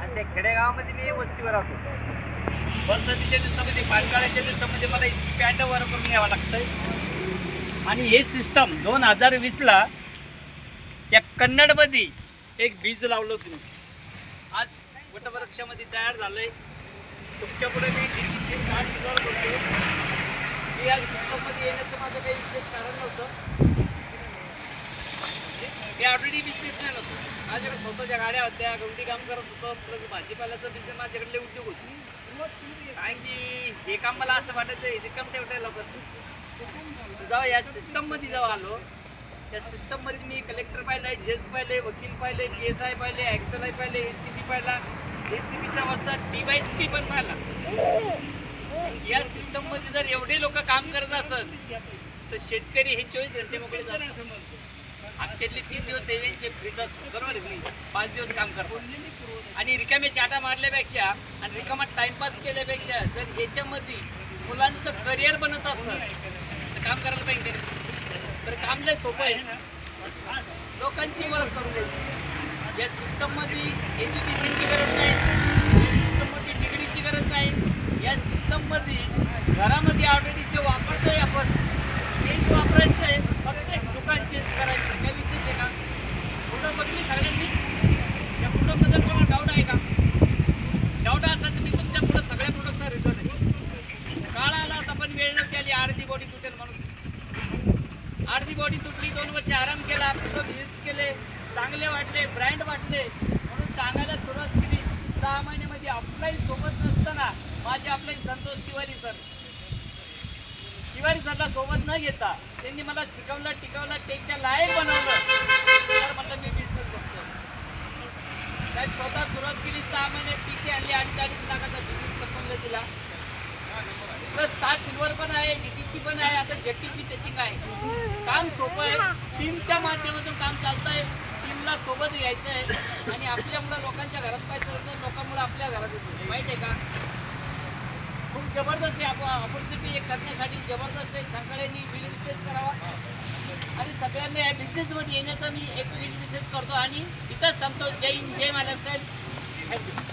आणि त्या खेडेगावामध्ये मी वस्तीवर राहतो. बरसातीच्या दिवसामध्ये पानकाळ्याच्या दिवसामध्ये मला इतकी पॅन्ट वर करून यावं लागतं. आणि हे सिस्टम 2020ला या कन्नडमध्ये एक बीज लावलं तुम्ही आज वटवृक्षामध्ये तयार झालंय. तुमच्या पुढे मी DTC स्टार्ट शिकवत होतो की या सिस्टममध्ये येण्याचं माझं काही विशेष कारण नव्हतं. मी ऑलरेडी बिझनेसमॅन होतो. माझ्याकडे स्वतःच्या गाड्या होत्या, गवंडी काम करत होतो, प्लस भाजीपाल्याचा बिझनेस माझ्याकडले उद्योग होते. कारण की हे काम मला असं वाटायचं हे काम ठेवता लवकर जेव्हा या सिस्टममध्ये जेव्हा आलो त्या सिस्टममध्ये मी कलेक्टर पाहिलं, जज पाहिले, वकील पाहिले, PSI पाहिले, ॲक्टर पाहिले, ACP पाहिला, ACPचा वरचा DYSP पण पाहिला. या सिस्टममध्ये जर एवढे लोक काम करत असत तर शेतकरी हे 24 घंटे मोकळे जातात. हप्त्यातले 3 दिवस यांचे फ्रीज असतात, बरोबर आहे नाही? 5 दिवस काम करतात. आणि रिकामे चाटा मारल्यापेक्षा आणि रिकामा टाइमपास केल्यापेक्षा जर याच्यामध्ये मुलांचं करिअर बनत असतं तर काम करायला पाहिजे. तर काम लय सोपं आहे, लोकांची ओळख करून द्यायची. या सिस्टममध्ये एज्युकेशनची गरज नाही, या सिस्टममध्ये डिग्रीची गरज नाही. या सिस्टममध्ये घरामध्ये ऑलरेडी जे वापरतोय आपण तेच वापरायचं आहे, फक्त एक दुकान चेंज करायचं. काय विशेष आहे का? पुढं बघली सगळ्यांनी या प्रोडक्टबद्दल कोणाला डाऊट आहे का? डाऊट असेल तर मी तुमच्या पुढं सगळ्या प्रोडक्टचा रिझल्ट आहे. काळ आला आता पण वेळ नव्हती आली, अर्धी बॉडी तुटेल माणूस. अर्धी बॉडी तुटली, 2 वर्ष आराम केला, पुढं यूज केले, चांगले वाटले, ब्रँड वाटले म्हणून सांगायला सुरुवात केली. 6 महिन्यामध्ये ऑफलाईन सोबत नसताना माझे ऑफलाईन संतोष तिवारी सरला सोबत न घेता त्यांनी मला शिकवलं, टिकवलं, टेकच्या लायक बनवलं. तर म्हटलं मी बिझनेस बघतो. साहेब स्वतः सुरुवात केली, 6 महिने PC आणली, 2.5 लाखाचा बिझनेस कंपनीला दिला. प्लस स्टार सिल्वर पण आहे, DTC पण आहे, आता JTC टेचिंग आहे. काम सोपं आहे, टीमच्या माध्यमातून काम चालतं आहे. टीमला सोबत घ्यायचं आहे आणि आपल्यामुळं लोकांच्या घरात पैसा होतो, लोकांमुळे आपल्या घरात होतो. माहीत आहे का? खूप जबरदस्त आहे. ऑपॉर्च्युनिटी एक करण्यासाठी जबरदस्त आहे. सगळ्यांनी बिल रिसर्च करावा आणि सगळ्यांना या बिझनेसमध्ये येण्याचा मी एक बिल रिसर्च करतो आणि इथंच थांबतो. जय हिंद, जय महाराष्ट्र. थँक्यू.